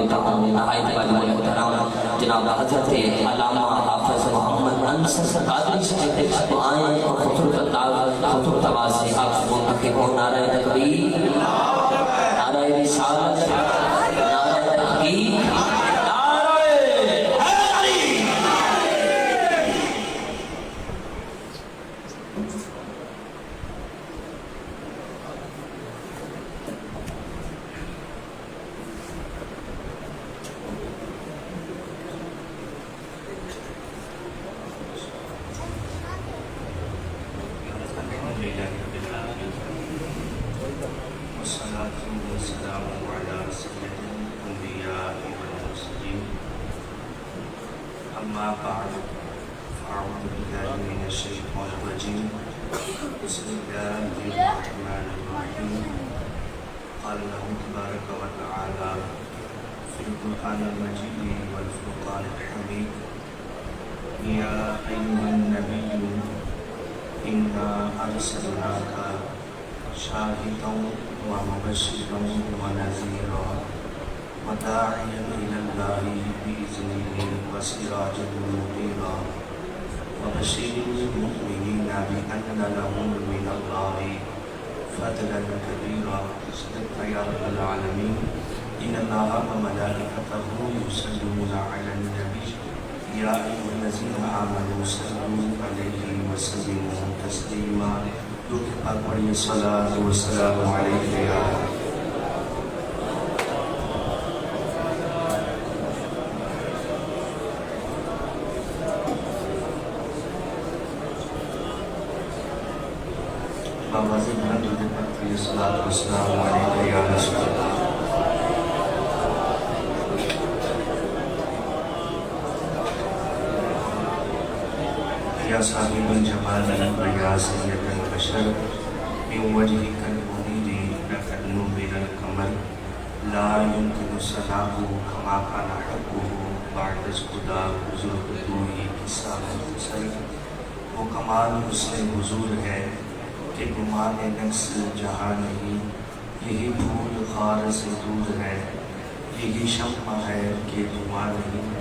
تعاون نہایت واجب محترم جناب حضرت علامہ حافظ محمد انصر قادری صاحب تو آئیں اور خطر تواز سے آپ منتخب ہو. نعرہ تکبیر، نعرہ رسالت، نعرہ تحقیق، أما بعد فأعوذ بالله من الشيطان الرجيم بسم الله الرحمن الرحيم. قال الله تبارك وتعالى في القرآن المجيد والفرقان الحميد: يا أيها النبي إنا أرسلناك شاهدا ومبشرا ونذيرا وداعيا إلى الله بإذنه وسراجا منيرا وبشر المؤمنين بأن لهم من الله فضلا كبيرا. صدقت يا رب العالمين. إن الله وملائكته يصلون على النبي يا أيها الذين آمنوا صلوا عليه وسلموا تسليما. پڑھیے الصلاۃ والسلام علیک یا بابا سے بلند ہوتے پڑھتی الصلاۃ والسلام علیک یا رسول اللہ. یا صاحب الجمال یا سید البشر من وجهك المنير لك النور القمر لا يمكن صلاحه كما كان حقه بعد خدا حضور بدوئی قصہ مختصر. وہ کمال حسن حضور ہے کہ گمان نقص جہاں نہیں. یہی پھول خار سے دور ہے، یہی شمع ہے کہ دھواں نہیں.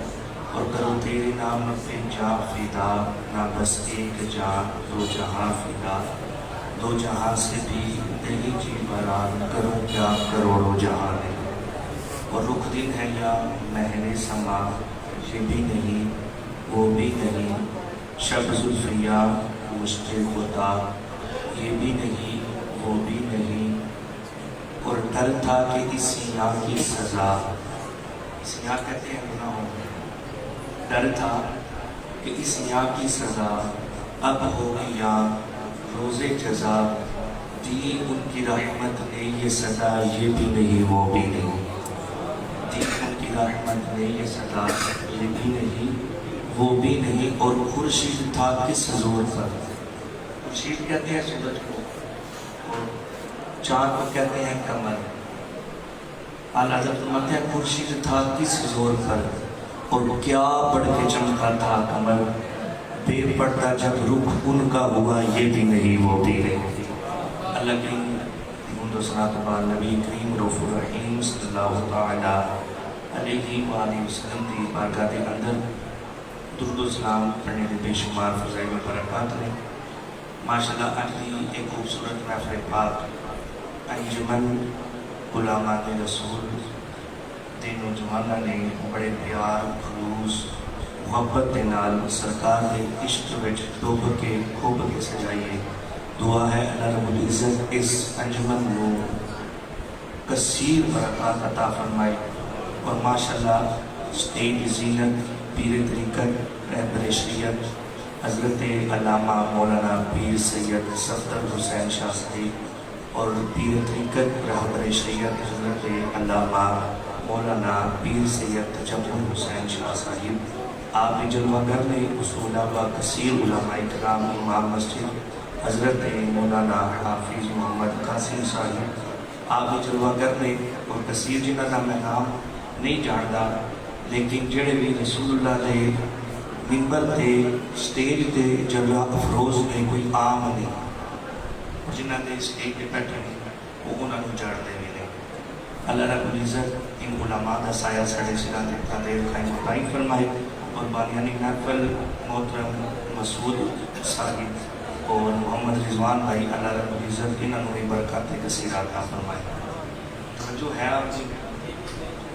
اور کرو تیرے نام پہ جاں فدا، نہ بس ایک جاں دو جہاں فدا. دو جہاں سے بھی نہیں جی بران، کروں کیا کروڑوں جہاں نہیں. اور رخ دن ہے یا مہر سما، یہ بھی نہیں وہ بھی نہیں. شب زلفیا مشت خدا، یہ بھی نہیں وہ بھی نہیں. اور ڈر تھا کہ اس سیاہ کی سزا، سیاہ کہتے ہیں گناہوں. ڈر تھا کہ اس سیاہ کی سزا اب ہوگی یا روز جزا. دی ان کی رحمت نے یہ سزا، یہ بھی نہیں وہ بھی نہیں. دی ان کی رحمت نے یہ سزا، یہ بھی نہیں وہ بھی نہیں. اور خورشید تھا کس زور پر، خورشید کہتے ہیں سورج کو، اور چاند کو کہتے ہیں قمر. اعلیٰ حضرت فرماتے ہیں خورشید تھا کس زور پر، اور کیا بڑھ کے چمکا تھا قمر. بے پردہ جب رخ ان کا ہوا، یہ بھی نہیں وہ بھی نہیں. اللہ کریم درود و صلاۃ بر نبی کریم رؤوف الرحیم صلی اللہ تعالی علیہ وآلہ وسلم دی بارگاہ دے اندر درود و سلام پڑھنے کے بے شمار فضائل و برکات نے. ماشاءاللہ اج دی ایک خوبصورت محفل پاک انجمن علماء رسول دے نوجواناں نے بڑے پیار خلوص محبت دے نال سرکار دے عشق وچ ڈوب کے کھوب کے سجائیے. دعا ہے اللہ رب العزت اس انجمن نو کثیر برکات عطا فرمائے. اور ماشاءاللہ سٹیج زینت پیر طریقت رہبر شریعت حضرت علامہ مولانا پیر سید صفدر حسین شاہ صاحب اور پیر طریقت رہبر شریعت حضرت علامہ مولانا پیر سید تجمل حسین شاہ صاحب. آپ جلوہ گر میں اصولہ و کثیر علماء کرام امام مسجد حضرت مولانا حافظ محمد قاسم صاحب. آپ جلوہ گر میں اور کثیر جنہاں کا میں نام نہیں جانتا، لیکن جڑے بھی رسول اللہ دے منبر تے سٹیج تے جلوہ افروز میں کوئی عام نہیں. جنہاں دے سٹیج تے بیٹھے ہیں وہ انہاں کو جانتے بھی نہیں. اللہ رب العزت ان علماء دا سایہ ساڑے سرات قادر قائم بائی فرمائے اور بانیانی نقل محترم مسعود صاحب اور محمد رضوان بھائی اللہ رب العزت انہوں نے برکات کثیر عطا فرمائے جو ہے آپ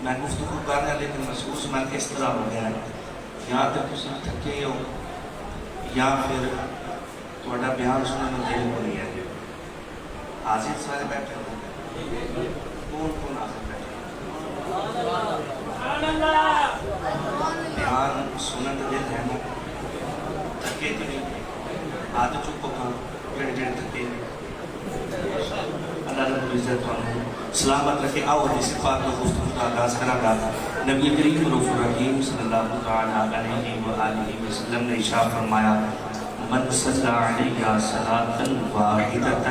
میں گفتگو کر رہا لیکن محسوس میں اس طرح ہو گیا ہے یا تو تسی تھکے ہو یا پھر تھوڑا بیان سننے میں دل کو نہیں ہے حاضر سارے بیٹھے ہو کون حاضر بیٹھے بیان سننے میں دل ہے نا تھکے تو نہیں آج چپ کھا جڑے جڑے تھکے اللہ رب العزت ونو سلامت رکھے آؤ حدیث پاک کو گفتگو کا آغاز کرا گا نبی کریم رؤوف الرحیم صلی اللہ تعالی علیہ وآلہ وسلم نے ارشاد فرمایا من صلی علیہ صلاۃ واحدۃ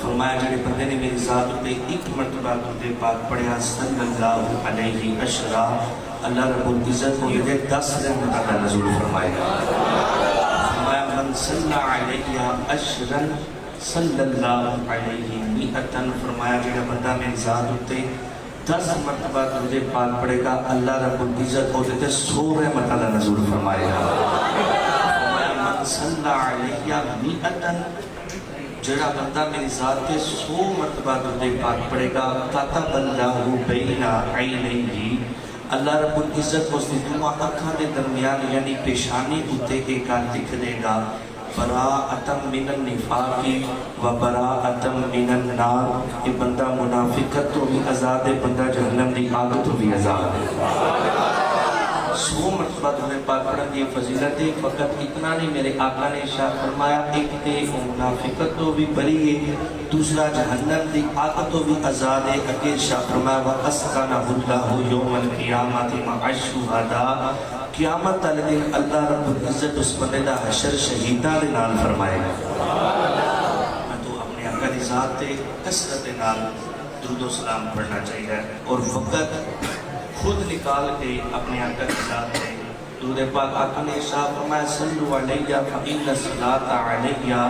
فرمایا جڑے بندے نے میری ذات پہ ایک مرتبہ درود پاک پڑھیا صلی اللہ علیہ عشرہ اللہ رب العزت کو یہ 10 رحمتوں کا نزول فرمائے گا فرمایا من صلی علیہ عشرا صلی اللہ علیہ مئتن فرمایا جڑا بندہ میری ذات ہوتے 10 مرتبہ درود پاک پڑھے گا اللہ رب العزت کو دیتے 100 رحمت اللہ نزول فرمائے گا فرمایا من صلی علیہ مئتن جڑا بندہ میری ذات تے 100 مرتبہ درود پاک پڑھے گا کتب اللہ بین عینیہ اللہ رب العزت کو دونوں آنکھاں دے درمیان یعنی پیشانی ہوتے ایک لکھ دے گا براءۃ من النفاق و براءۃ من النار یہ بندہ منافقت تو بھی آزاد ہے بندہ جہنم دی آگ تو بھی آزاد ہے 100 مرتبہ درود پاک پڑھن کی فضیلت ہے فقط اتنا نہیں میرے آقا نے ارشاد فرمایا ایک تے منافقت تو بھی بری ہے دوسرا جہنم دی آگ تو بھی آزاد ہے اگے ارشاد فرمایا وَأَسْقَنَهُ اللَّهُ يَوْمَ الْقِيَامَةِ مَعَ الشُّهَدَاءِ قیامت والے دن اللہ رب العزت اس بندے دا حشر شہیداں دے نال فرمائے گا میں تو اپنے آقا دی ذات تے کثرت نال درود و سلام پڑھنا چاہیے اور وقت خود نکال کے اپنے آقا دی ذات تے درود پاک آقا نے ارشاد فرمایا صلو علیہ فإن الصلاۃ علیہ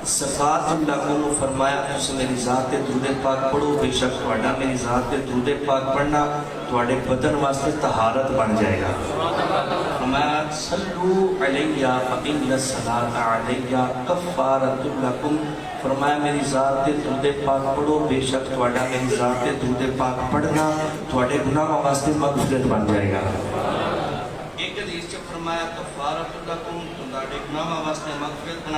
صفات لکم فرمایا اس میری ذات درود پاک پڑھو بے شک تھوڑا میری ذات درود پاک پڑھنا تھوڑے بدن واسطے طہارت بن جائے گا فرمایا صلو علیہ فإن الصلاۃ علیہ کفارۃ لکم فرمایا میری ذات درود پاک پڑھو بے شک تھوڑا میری ذات درود پاک پڑھنا تھوڑے گناہ واسطے مغفرت بن جائے گا ایک حدیث سے فرمایا کفارۃ لکم تمہارے گناہ واسطے مغفرت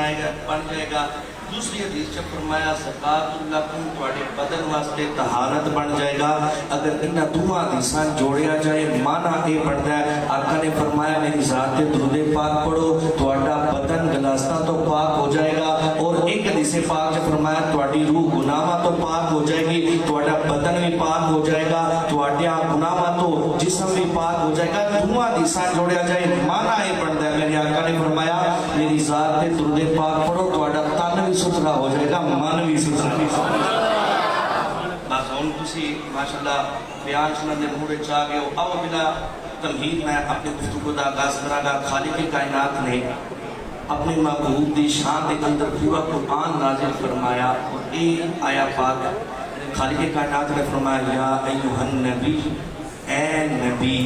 بن جائے گا دوسری حدیث سے فرمایا زکات لکم تمہارے بدن واسطے طہارت بن جائے گا اگر ان دو حدیثاں جوڑیا جائے معنی یہ بنتا ہے آقا نے فرمایا میری ذات درود پاک پڑھو تمہارا بدن گلاستہ تو پاک ہو جائے گا اور ایک حدیث پاک سے فرمایا تمہاری روح گناہ تو پاک ہو جائے گی تمہارا بدن بھی پاک ہو جائے گا تمہارا گناہ تو جسم بھی پاک ہو جائے گا دو حدیثاں جوڑیا جائے معنی یہ بنتا ہے میرے آقا نے فرمایا میری ذات درود پاک پڑھو تمہارا تن بھی ستھرا ہو جائے گا من بھی ستھرا بس ہوں تسی ماشاءاللہ بیان سنن دے موڑے چاہ گئے ہو اب بلا تمہید میں اپنے گفتگو دا آغاز کرا گا خالق کائنات نے اپنے محبوب دی شان دے اندر پورا قرآن نازل فرمایا اور ایک آیا پاک خالق کائنات نے فرمایا یا ایوہ النبی اے نبی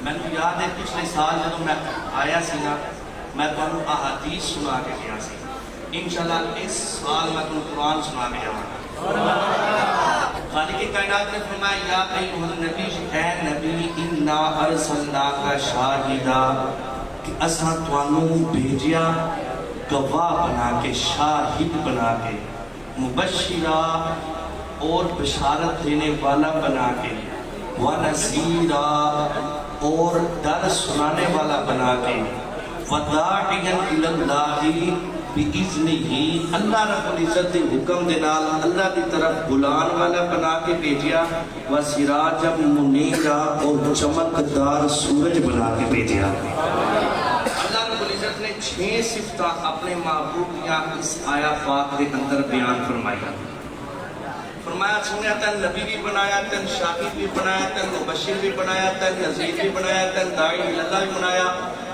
میں نے یاد ہے پچھلے سال جب میں آیا سی نا میں تمہیں احادیث سنا کے گیا سی انشاءاللہ اس سال میں تمہیں قرآن سنا کے جاؤں خالق کائنات نے فرمایا یا ایوہ النبی اے نبی انا ارسلناک شاہدہ کہ اساں توانوں بھیجیا گواہ بنا کے شاہد بنا کے مبشرہ اور بشارت دینے والا بنا کے وَنَذِيرًا اور ڈر سنانے والا بنا کے وَدَاعِيًا إِلَى اللَّهِ بِإِذْنِهِ اللہ رب العزت کے حکم دے نال اللہ کی طرف بلان والا بنا کے بھیجیا وَسِرَاجًا مُنِيرًا اور چمکدار سورج بنا کے بھیجیا اللہ رب العزت نے 6 صفتاں اپنے محبوب یا اس آیا پاک کے اندر بیان فرمایا فرمایا سنیا تن نبی بھی بنایا تن شاہد بھی بنایا تن مبشر بھی بنایا تن نذیر بھی بنایا تن داعی اللہ بھی بنایا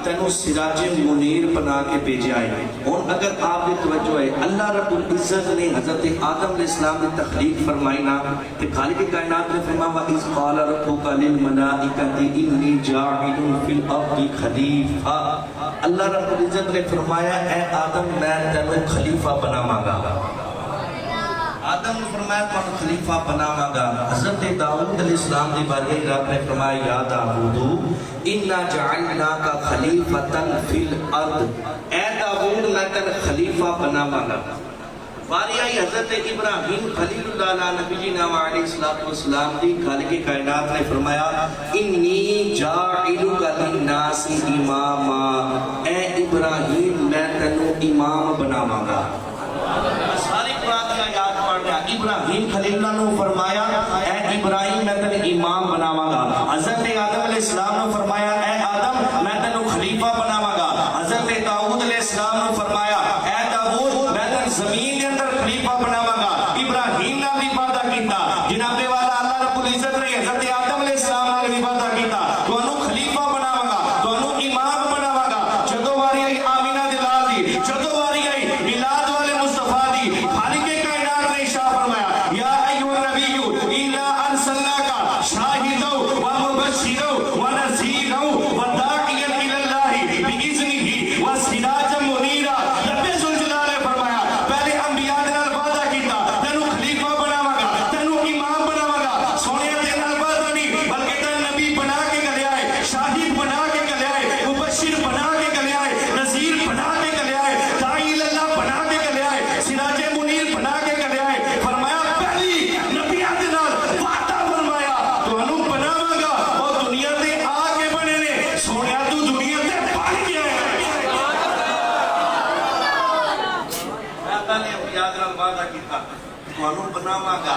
تینوں سراج منیر بنا کے بھیجا ہے. اور اگر آپ کی توجہ ہے اللہ رب العزت نے حضرت آدم علیہ السلام نے تخلیق فرمائی نا کہ خالق کائنات نے فرمایا وَإِذْ قَالَ رَبُّكَ لِلْمَلَائِكَةِ إِنِّي جَاعِلٌ فِي الْأَرْضِ خَلِيفَةً. اللہ رب العزت نے فرمایا اے آدم میں تینوں خلیفہ بناواں گا. آدم نے فرمایا تو خلیفہ بناواں گا. حضرت داؤد علیہ السلام دی بارے رب نے فرمایا یا داؤد انا جعلناک خلیفۃ فی الارض. اے داؤد میں تن خلیفہ بناواں گا. باری آئی حضرت ابراہیم خلیل اللہ علیہ نبی جی نام علیہ السلام دی خالق کائنات نے فرمایا انی جاعلک للناس اماما. اے ابراہیم میں تنو امام بناواں گا. ساری قرآن کی آیات پڑھ رہا. ابراہیم خلیل اللہ نے فرمایا اے ابراہیم میں تن امام بناواں گا. حضرت آدم علیہ السلام نے فرمایا اے آدم میں تنو خلیفہ بناواں گا. حضرت داؤد علیہ السلام نے فرمایا اے داؤد میں تن زمین کے اندر خلیفہ بناواں گا. ابراہیم نے بھی وعدہ کیتا جناب والا اللہ رب العزت نے حضرت آدم علیہ السلام نے بھی وعدہ کیتا تانوں خلیفہ بناواں گا تانوں امام بناواں گا. جدوں واری آئی آمینہ دی لال دی جدوں واری آئی میلاد والے مصطفیٰ دی خالق کائنات نے ارشاد فرمایا یا ایھا النبی انا ارسلناک شاہدا و مبشرا و نذیرا و داعیا الی اللہ باذنہ و سراجا منیرا. رب ذوالجلال نے فرمایا پہلے انبیاء دے نال وعدہ کیتا تینوں خلیفہ بناواں گا تینوں امام بناواں گا. سونے دے نال وعدہ نہیں بلکہ تینوں نبی بنا کے گلیا ہے شاہد بنا کے گلیا ہے مبشر بنا کے گلیا ہے نذیر بنا کے گلیا ہے داعی الی اللہ بنا کے گلیا ہے سراج منیر بنا کے گلیا ہے. فرمایا پہلی نبیاں دے نال وعدہ فرمایا تانوں بناواں گا اور دنیا تے آ کے بنے نے. سونیا تو دنیا تے بن گیا ہے. اللہ نے انبیاء دے نال وعدہ کیتا تانوں بناواں گا.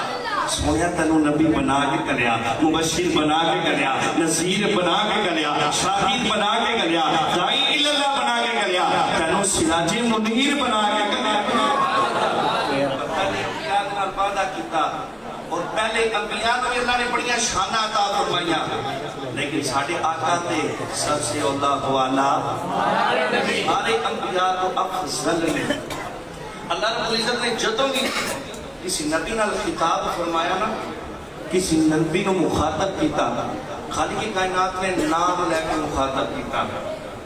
سونیا تینوں نبی بنا کے گلیا مبشر بنا کے گلیا نذیر بنا کے گلیا شاہد بنا کے گلیا داعی الی اللہ بنا کے گلیا تینوں سراج منیر بنا کے گلیا. پہلے انبیاء دے نال وعدہ کیتا اور پہلے انبیاء کو اللہ نے بڑی شاناں عطا فرمائیاں لیکن ساڈے آقا تے سب سے اولا والا سارے انبیاء تو افضل نے. اللہ رب العزت نے جدوں بھی کسی نبی نال خطاب فرمایا نا کسی نبی نو مخاطب کیتا خالق کائنات نے نام لے کے مخاطب کیتا.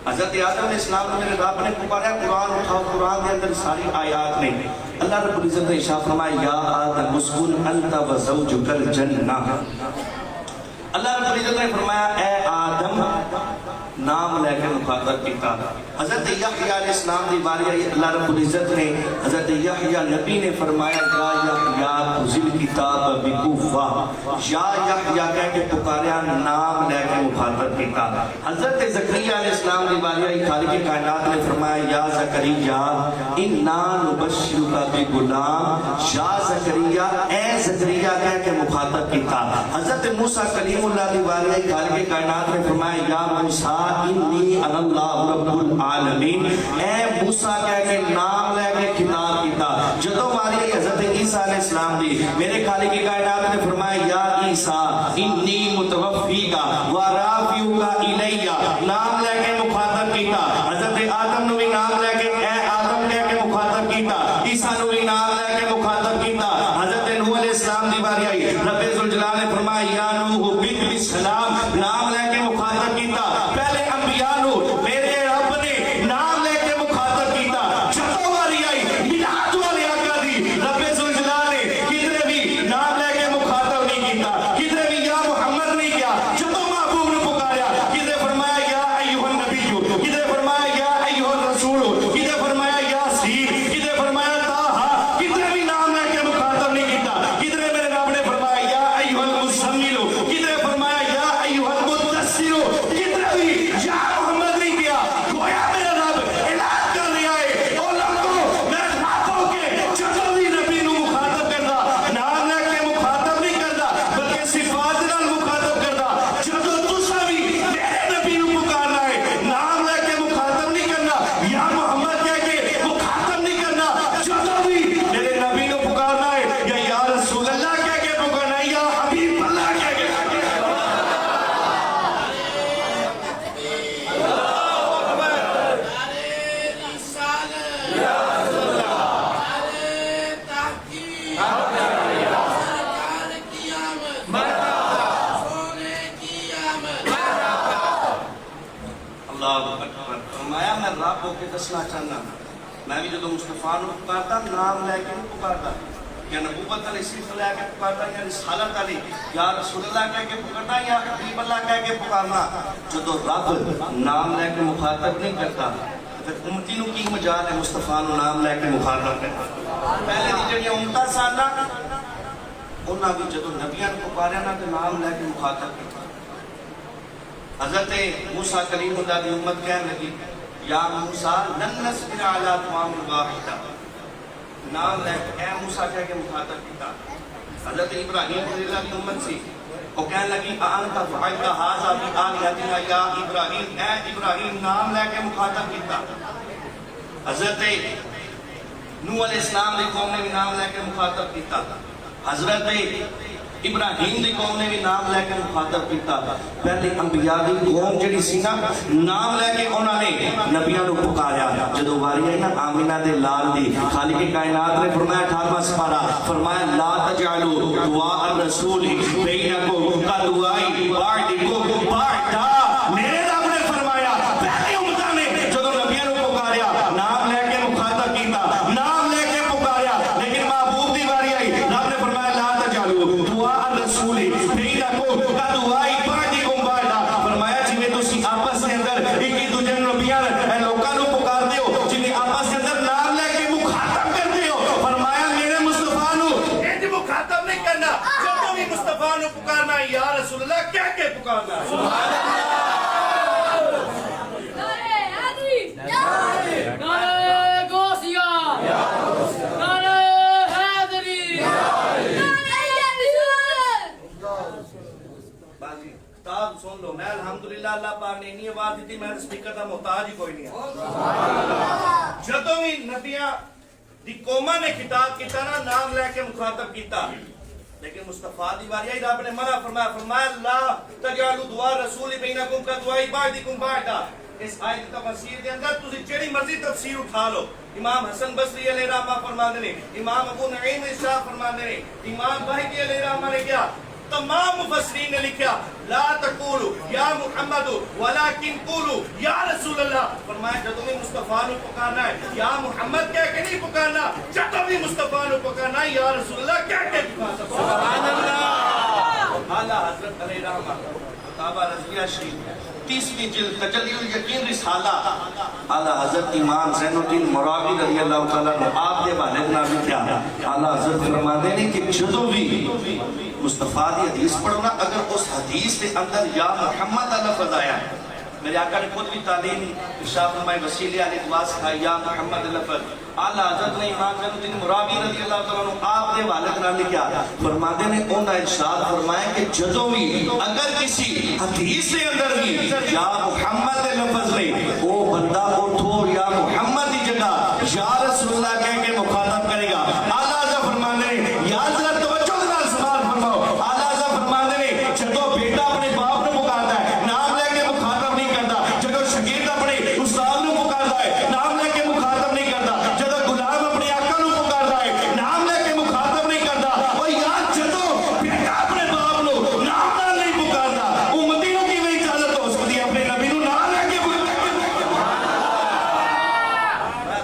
حضرت آدم علیہ السلام نے میرے رب نے پکارا قرآن اٹھاؤ. قرآن کے اندر ساری آیات نے اللہ رب العزت نے ارشاد فرمایا یا آدم اسکن انت و زوجک الجنہ. اللہ رب العزت نے فرمایا اے آدم نام لے کے مخاطب کیتا. حضرت یحییٰ علیہ السلام دی باری آئی اللہ رب العزت نے حضرت یحییٰ نبی نے فرمایا یا یحییٰ خذ الکتاب بقوہ. یا یحییٰ کہہ کے پکاریا نام لے کے مخاطب کیتا. حضرت زکریا علیہ السلام دی باری آئی خالق کائنات نے فرمایا یا زکریا انا نبشرک بغلام. یا زکریا اے زکریا کہہ کے مخاطب کیتا. حضرت موسیٰ کلیم اللہ دی باری آئی خالق کائنات نے فرمایا یا موسیٰ انی انا اللہ رب العالمین. اے موسیٰ کہہ کے نام لے کے خطاب کیتا. جدوں ماری حضرت عیسیٰ علیہ السلام دی میرے خالق کائنات نے فرمایا یا عیسیٰ انی متوفیک و رافعک الی. نام لے کے مخاطب کیتا. حضرت آدم نو بھی نام لے کے اے آدم کہہ کے مخاطب کیتا. عیسیٰ نو بھی نام لے کے مخاطب کیتا. حضرت نوح علیہ السلام دی باری آئی رب ذوالجلال نے فرمایا یا نوح بک السلام نام لے کے مخاطب کیتا. پہلے انبیاء نو میرے رب نے نام لے کے مخاطب کیتا. جدوں واری آئی میلاد والے آقا دی رب ذوالجلال نے کدھر بھی نام لے کے مخاطب نہیں کیتا کدھر بھی یا محمد نہیں کیا. جدوں محبوب نے پکاریا کدھر فرمایا یا ایھا النبی کدھر فرمایا یا ایھا الرسول کدھر فرمایا یا سین کدھر فرمایا طٰہٰ کدھر بھی نام لے کے مخاطب نہیں کیتا. کدھر میرے رب نے فرمایا یا ایھا المزمل کدھر فرمایا یا ایھا المدثر رب ہو کے دسنا چاہنا میں بھی جدو مصطفیٰ نو پکارتا نام لے کے نہیں پکارتا یا نبوت علیہ صرف لے کے پکارتا یا رسالت علی یا رسول اللہ کہہ کے پکارتا یا حبیب اللہ کہہ کے پکارنا جدو رب نام لے کے مخاطب نہیں کرتا پھر امتی نو کی مجال ہے مصطفیٰ نو نام لے کے مخاطب کرتا پہلے دی جڑی امتا سانا انہاں بھی جدو نبیان کو پاریا نا تو نام لے کے مخاطب کرتا حضرت موسیٰ کلیم اللہ دی امت کہنے لگی یا موسیٰ لن نصبر علی طعام واحد نام لے کے اے موسیٰ کہہ کے مخاطب کیتا حضرت ابراہیم رضی اللہ کی امت سی وہ کہنے لگی انت فعلت ھذا بآلہتنا یا ابراہیم اے ابراہیم نام لے کے مخاطب کیتا حضرت نوح علیہ السلام دی قوم نے بھی نام لے کے مخاطب کیتا حضرت ابراہیم دی قوم نے بھی نام لے کے مخاطب کیتا پہلے انبیاء دی قوم جڑی سی نا نام لے کے انہاں نے نبیاں نو پکاریا جدو واری آئی نا آمینہ دے لال دی خالق کائنات نے فرمایا 18واں سپارہ فرمایا لا تجعلوا دعاء الرسول بینکم کدعاء بعضکم بعضا میرے رب نے فرمایا پہلے امتاں نے جدو نبیاں نو پکاریا نام لے کے مخاطب کیتا نام لے کے پکاریا لیکن محبوب دی واری آئی رب نے فرمایا لا تجعلوا دعاء الرسول بینکم کدعاء بعضکم بعضا فرمایا جویں تسی آپس کے اندر ایک دوسرے نبیاں لوکاں نو پکاردے ہو جویں آپس کے اندر نام لے کے مخاطب کرتے ہو فرمایا میرے مصطفیٰ نو انج مخاطب نہیں کرنا جب بھی مصطفیٰ نو پکارنا یا رسول اللہ کہہ کے پکارنا سبحان اللہ سن لو میں الحمدللہ اللہ پاک نے اتنی آواز دیتی میں سپیکر دا محتاج ہی کوئی نہیں ہے جدوں بھی نبیاں دی قوماں نے خطاب کیتا نا نام لے کے مخاطب کیتا لیکن مصطفیٰ دی واری آئی رب نے منع فرمایا لا تجعلوا دعاء رسول بینکم کدعاء بعضکم بعضا اس آیت کی تفسیر دے اندر تسی جڑی مرضی تفسیر اٹھا لو امام حسن بصری علیہ رحمہ فرماندے نے امام ابو نعیم اشاع فرماندے نے امام بہقی علیہ رحمہ نے کیا تمام مفسرین نے لکھا لا تقولوا یا محمد ولکن قولوا یا رسول اللہ فرمایا جب بھی مصطفیٰ نو پکارنا ہے یا محمد کہہ کے نہیں پکارنا جب بھی مصطفیٰ نو پکارنا ہے یا رسول اللہ کہہ کے پکارنا سبحان اللہ اعلیٰ حضرت علیہ رحمہ کتابہ رضویہ شریف 30ویں جلد تجلی الیقین رسالہ اعلیٰ حضرت امام زین الدین مراغی رضی اللہ تعالیٰ نے آپ دے والد نام لکھا اعلیٰ حضرت فرماتے ہیں کہ جدو بھی مصطفیٰ دی حدیث پڑھنا اگر اس حدیث کے اندر یا محمد لفظ آیا ہے میرے آقا نے خود بھی تعلیم ارشاد فرمائے وسیلے علیہ دعا سکھائی یا محمد لفظ اعلیٰ حضرت نے امام زین الدین مراغی رضی اللہ تعالیٰ عنہ آپ دے والد نام لکھا فرماتے ہیں انہوں نے ارشاد فرمایا کہ جدو بھی اگر کسی حدیث کے اندر بھی یا محمد لفظ نہیں وہ بندہ اٹھو یا محمد کی جگہ یا رسول اللہ کہہ کے مخاطب کرے گا اعلیٰ حضرت فرماتے ہیں یا حضرت توجہ دے سوال فرماؤ اعلیٰ حضرت فرماتے ہیں جدو بیٹا اپنے باپ کو پکارتا ہے نام لے کے مخاطب نہیں کرتا جدو شاگرد اپنے استاد کو پکارتا ہے نام لے کے مخاطب نہیں کرتا جدو غلام اپنے آقا کو پکارتا ہے نام لے کے مخاطب نہیں کرتا اور یاد جدو بیٹا اپنے باپ کو نام نہیں پکارتا امتی کو کی وہی اجازت ہو سکتی ہے اپنے نبی کو نام لے کے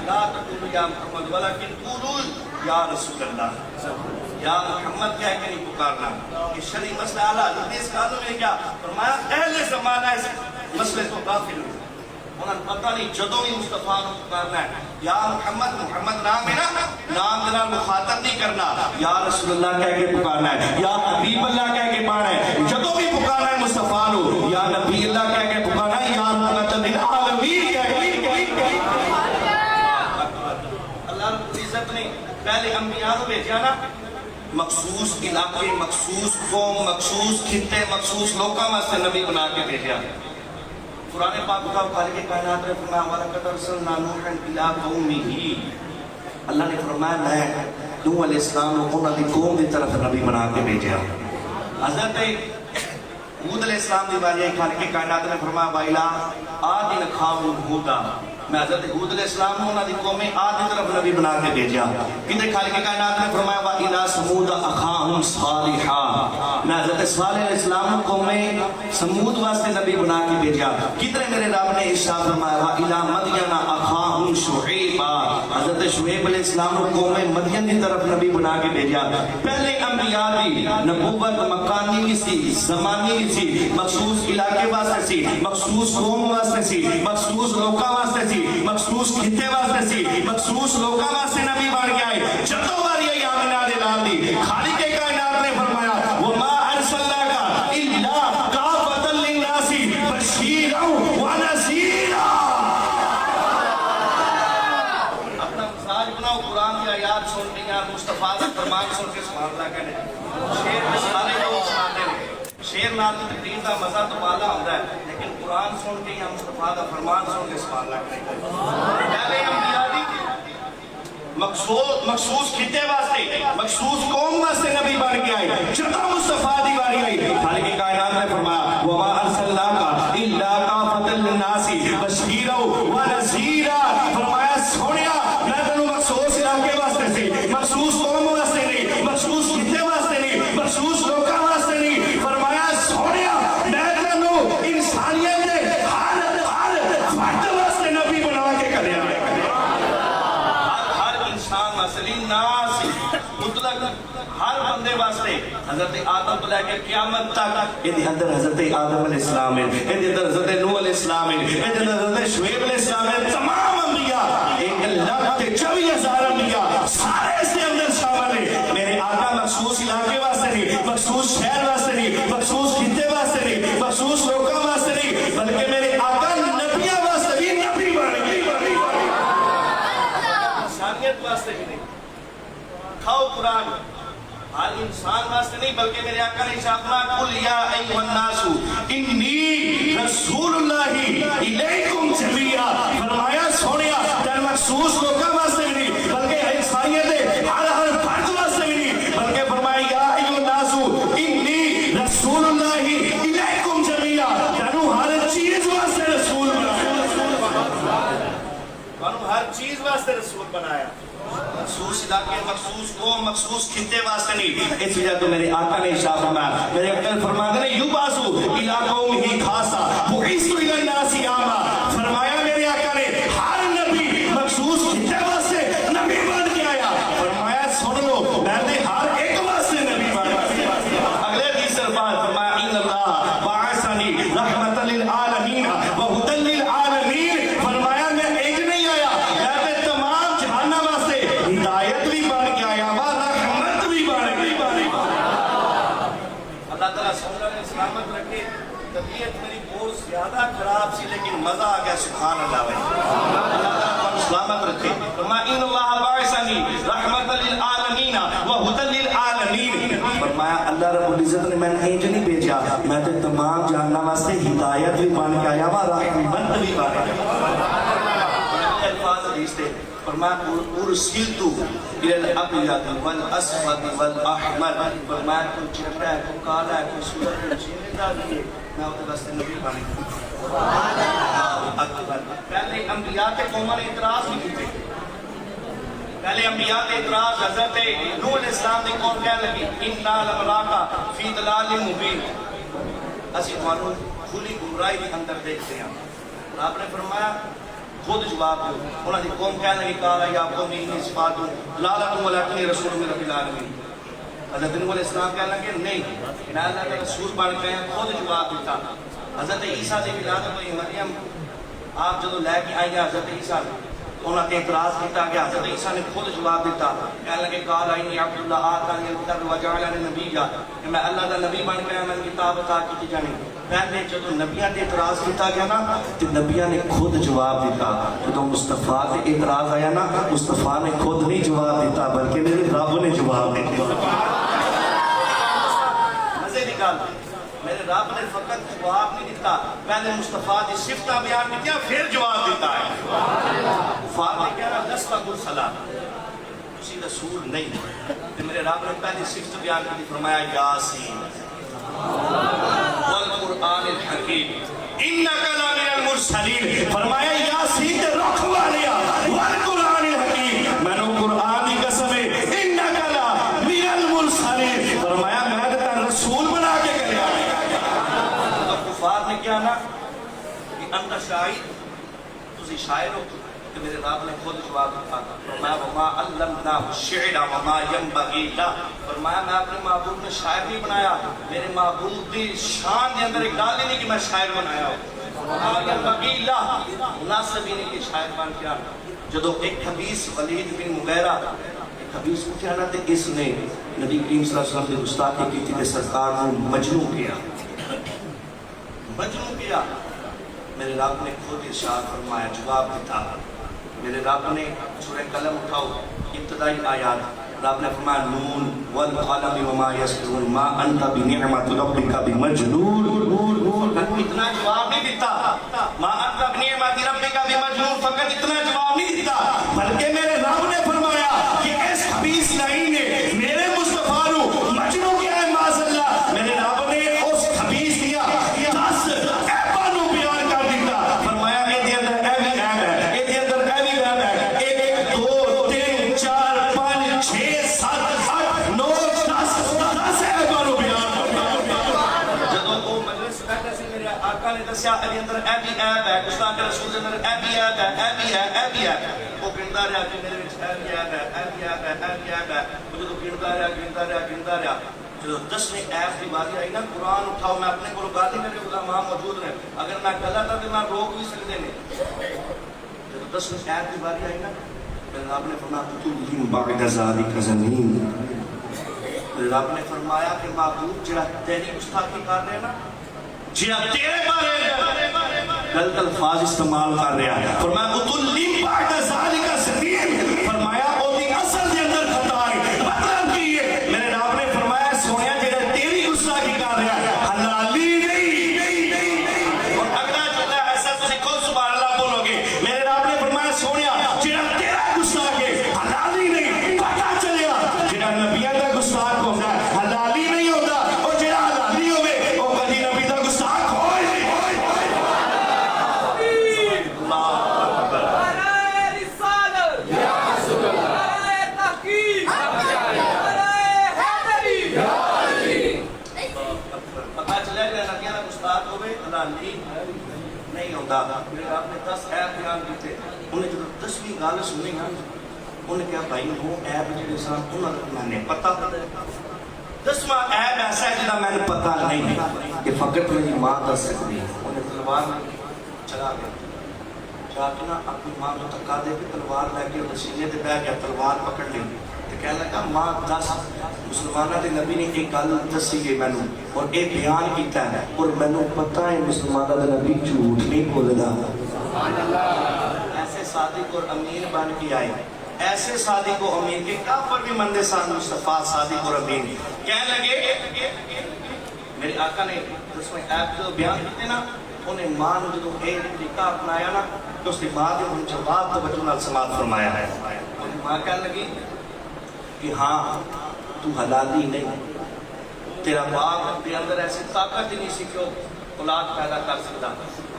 لا تقولوا یا محمد ولکن قولوا یا رسول اللہ یا محمد کہہ کے نہیں پکارنا یہ شرعی مسئلہ اعلیٰ حضرت نے اس قانون میں کیا فرمایا اہل زمانہ اس مسئلے کو داخل ہوئے انہوں نے پتہ نہیں جدوں ہی مصطفیٰ کو پکارنا ہے یا محمد نام ہے نا نام دینا مخاطب نہیں کرنا یا رسول اللہ کہہ کے پکارنا ہے یا حبیب اللہ کہہ کے پکارنا ہے جدوں بھی پکارنا ہے مصطفیٰ کو یا نبی اللہ کہہ کے پکارنا ہے یا رحمت للعالمین کہہ کے اللہ رب العزت نے پہلے انبیاء کو بھیجا نا مخصوص علاقے مخصوص قوم مخصوص خطے مخصوص لوکاں واسطے نبی بنا کے بھیجا قرآن پاک کا خالق کائنات نے فرمایا وَلَقَدْ أَرْسَلْنَا نُوحًا إِلَىٰ قَوْمِهِ اللہ نے فرمایا میں نوح علیہ السلام کو انہاں دی قوم دی طرف نبی بنا کے بھیجا حضرت ہود علیہ السلام دی باری خالق کائنات نے فرمایا وَإِلَىٰ عَادٍ أَخَاهُمْ هُودًا میں حضرت حود علیہ السلام نے انہاں دی قوم عاد کی طرف نبی بنا کے بھیجا. کدھر خالق کائنات نے فرمایا وَإِلَىٰ ثَمُودَ أَخَاهُمْ صَالِحًا. میں حضرت صالح علیہ السلام نے قوم سمود واسطے نبی بنا کے بھیجا. کدھر میرے رب نے ارشاد فرمایا وَإِلَىٰ مَدْيَنَ أَخَاهُمْ شُعَيْبًا. حضرت شعیب علیہ السلام نے قوم مدین کی طرف نبی بنا کے بھیجا. پہلے انبیاء دی نبوت مکانی کی سی، زمانی کی سی، مخصوص علاقے واسطے سی، مخصوص قوم واسطے سی، مخصوص لوکاں واسطے سی، مخصوص خطے واسطے سی، مخصوص لوکاں واسطے نبی بن کے آئے. جدوں باری آئی آمنہ دے نال دی خالق کائنات نے فرمایا وَمَا أَرْسَلْنَاكَ إِلَّا كَافَةً لِلنَّاسِ بَشِيرًا وَنَذِيرًا. اپنا مثال بناؤ قرآن کی آیات سن کے یا مصطفیٰ کا فرمان سن کے سبحان اللہ کہنے. شیر میں سارے لوگ سناتے ہیں، شیر نال کی تقریر کا مزہ تو بالا ہوتا ہے، لیکن قرآن سن کے یا مصطفیٰ کا فرمان سن کے سبحان اللہ کہنے. پہلے انبیاء دی مخصوص خطے واسطے، مخصوص قوم واسطے نبی بن کے آئے. جب مصطفیٰ دی باری آئی خالق کائنات نے فرمایا وَمَا أَرْسَلْنَاكَ إِلَّا كَافَةً لِلنَّاسِ بَشِيرًا وَنَذِيرًا. فرمایا سونیا میں تینوں مخصوص علاقے واسطے سی، مخصوص قوم واسطے نہیں، مخصوص خطے واسطے نہیں، مخصوص لوکاں واسطے نہیں. فرمایا سونیا میں تینوں انسانیت دے ہر فرد واسطے نبی بنا کے کریا. ناس مطلق ہر بندے واسطے حضرت آدم تو لے کے قیامت تک یہ اندر حضرت آدم علیہ السلام ہے، یہ اندر حضرت نوح علیہ السلام ہے، یہ اندر حضرت شعیب علیہ السلام ہے. تمام انبیاء 1,24,000 انبیاء سارے اس کے اندر شامل ہیں. میرے آقا مخصوص علاقے واسطے نہیں، مخصوص شہر واسطے نہیں، مخصوص خطے واسطے نہیں، مخصوص لوکاں واسطے نہیں، بلکہ میرے آقا نبیاں واسطے بھی نبی بن گئے. انسانیت واسطے بھی نہیں. کھاؤ قرآن ہر انسان واسطے نہیں بلکہ میرے آقا نے ارشاد فرمایا قل یا ایھا الناس انی رسول اللہ الیکم جمیعا. فرمایا سونیا تین مخصوص لوکاں واسطے بھی نہیں بلکہ انسانیت ہر فرد واسطے بھی نہیں بلکہ فرمایا یا ایھا الناس انی رسول اللہ الیکم جمیعا. تینوں ہر چیز واسطے رسول بنایا، تینوں ہر چیز واسطے رسول بنایا. مخصوص علاقے، مخصوص قوم، مخصوص خطے واسطے نہیں. اس وجہ تو میرے آقا نے ارشاد فرمایا، میرے آقا فرماتے ہیں یبعث الی قومہ خاصہ بعثت الی الناس عامہ. فرمایا میرے آقا نے ہر نبی مخصوص خطے واسطے نبی بن کے آیا. فرمایا سن لو میں نے ہر ایک واسطے نبی بن کے آیا. اگلے حدیث الفاظ فرمایا ان اللہ بعثنی رحمۃ للعالمین وہدی للعالمین. فرمایا میں ایک نہیں آیا، میں تمام جہان واسطے ہدایت بھی بن کے آیا ہوا، رحمت بھی بن گئی. اللہ تعالیٰ صلی اللہ علیہ سلامت رکھے. طبیعت میری بہت زیادہ خراب سی لیکن مزہ آ گیا سبحان اللہ بھائی. اللہ تعالیٰ سلامت رکھے. فرمایا ان اللہ بعثنی رحمت للعالمین وہدی للعالمین. فرمایا اللہ رب العزت نے میں نے انج نہیں بھیجا، میں تو تمام جہان واسطے ہدایت بھی بن کے آیا ہوا، رحمت بھی بن گیا. الفاظ حدیث تھے فرمایا ارسلت الی الابیض والاسود والاحمر. فرمایا کوئی چٹا ہے، کوئی کالا ہے، کوئی سورج ہے، چیزیں ہے، میں اس واسطے نبی بن گیا. پہلے انبیاء تے قوماں نے اعتراض نہیں کیتے. پہلے انبیاء تے اعتراض حضرت نوح علیہ السلام دی قوم کہنے لگی انا لنراک فی ضلال مبین. اسی تمہاروں کھلی گمراہی کے اندر دیکھتے ہیں. آپ نے فرمایا خود جواب دو. انہوں نے قوم کہنے لگی کہا یا قوم انی صفات لا لکم ولکنی رسول من رب العالمین. حضرت نوح علیہ السلام کہنے لگے نہیں میں اللہ کا رسول بن کے خود جواب دیتا. حضرت عیسیٰ دی ولادت ہوئی مریم آپ جدو لے کے آئی حضرت عیسیٰ انہوں نے اعتراض کیتا کہ حضرت عیسیٰ نے خود جواب دیتا. کہنے لگے قال انی عبداللہ آتانی الکتاب وجعلنی نبیا کہ میں اللہ کا نبی بن گیا، میں کتاب عطا کی جانی. پہلے جدو نبیاں نے اعتراض کیتا گیا نا تو نبیاں نے خود جواب دیتا. جدو مصطفیٰ کے اعتراض آیا نا مصطفیٰ نے خود نہیں جواب دیتا بلکہ میرے رب نے جواب دیتا. مزے نکال میرے رب نے فقط جواب نہیں دیتا، پہلے مصطفیٰ کی صفتاں بیان کی پھر جواب دیتا ہے. فاطمہ کہہ رہا لست مرسلا، کسی رسول نہیں. میرے رب نے پہلی صفت بیان کی فرمایا یاسین والقرآن الحکیم انک لمن المرسلین. فرمایا یاسین رکھ نے کیا نا کہ انت شاعر تسی شاعر ہو کہ میرے رب نے خود جواب دیتا فرمایا وما علمناه الشعر وما ينبغي له فرمایا میں اپنے معبود نے شاعر نہیں بنایا میرے معبود کی شان کے اندر ایک ڈال ہی نہیں کہ میں شاعر بنایا ہوں وما ينبغي له مناسب ہی نہیں کہ شاعر بن گیا جدو ایک حدیث ولید بن مغیرہ ایک حدیث اٹھیا نا تے اس نے نبی کریم صلی اللہ علیہ وسلم کی گستاخی کی تھی کہ سرکار نے مجنون کیا میرے رب نے خود ارشاد فرمایا جواب دیتا میرے رب نے سورہ قلم اٹھاؤ ابتدائی آیات رب نے فرمایا نون والقلم وما یسطرون ما انت بنعمت ربک بمجنون اتنا جواب نہیں دیتا ما انت بنعمت ربک بمجنون فقط اتنا جواب نہیں دیتا بلکہ میرے رب نے فرمایا کہ اس خبیث لعین نے میرے مصطفیٰ نو مجنون کیا ہے معاذ اللہ میرے رب نے اس خبیث کیا 10 ایباں نو بیان کر دیتا فرمایا اے دے اندر اے بھی عیب ہے اے دے اندر اے بھی عیب ہے 1 2 3 4 5 6 7 8 9 10 ایباں نو بیان کرتا جدوں وہ مجلس بیٹھے سی میرے آقا نے دسیا اے اندر اے بھی عیب ہے گستاخ رسول دے اندر اے بھی عیب ہے اے بھی ہے اے بھی ہے وہ گندا رہا کہ میرے وچ اے بھی عیب ہے اے بھی عیب ہے اے بھی عیب ہے وہ جدوں گندا رہا جو 10ویں ایپ کی باری آئی نا قرآن اٹھاؤ میں اپنے کو گالی میرے علماء موجود ہیں اگر میں غلط تھا تو میں روک بھی سکتے ہیں جو 10ویں ایپ کی باری آئی نا میرے رب نے فرمایا تُلْهِمْ بَعْدَ ذَلِكَ زَنِينَ میرے رب نے فرمایا کہ معبود جڑا تیری گستاخی کر رہے ہیں نا جڑا تیرے بارے غلط الفاظ استعمال کر رہا ہے فرمایا تُلْهِمْ بَعْدَ ذَلِكَ زَنِينَ فرمایا وہ دی اصل دے اندر خطا ہے مطلب کی ہے میرے رب نے فرمایا سویا جڑا تیری گستاخی کر رہا ہے حلالی نہیں اور اگلا جملہ ایسا تسی خود سبحان اللہ بولو گے میرے رب نے فرمایا سویا جڑا تیرا گستاخ ہے حلالی نہیں پتہ چلیا جڑا نبیوں دا گستاخ ہوندا ہے حلالی نہیں ہوتا اور جڑا حلالی ہوے او کبھی نبی دا گستاخ ہوئے نہیں اللہ اکبر نہیں ہوتا میرے آپ نے 10 ایپ بیان کیتے انہیں جب 10ویں گل سنی نا انہیں کہا بھائی وہ ایپ جڑے سن انہوں میں نے پتہ 10واں ایپ ایسا ہے جہاں میں نے پتہ نہیں کہ فقط میری ماں دس سکتی انہیں تلوار چلا گیا جا کے نا اپنی ماں کو تکا دے کے تلوار لے کے سینے تے بیٹھ گیا تلوار پکڑ لی تو کہنے لگا ماں 10 مسلمانوں کے نبی نے ایک گل دسی ہے مینوں اور ایک بیان کیتا ہے اور مینوں پتہ ہے مسلمانوں کا نبی جھوٹ نہیں بولدا ایسے صادق اور امین بن کے آئے ایسے صادق و امین کے کافر بھی مندے سان مصطفیٰ صادق اور امین کہنے لگے میرے آقا نے 10ویں ایپ جو بیان کیتے نا انہیں ماں نے جو ایک طریقہ اپنایا نا تو اس کی ماں نے ان جواب توجہ نال سماعت فرمایا ہے انہیں ماں کہنے لگی کہ ہاں تو حلالی نہیں تیرا باپ کے اندر ایسی طاقت ہی نہیں سی کہ اولاد پیدا کر سکتا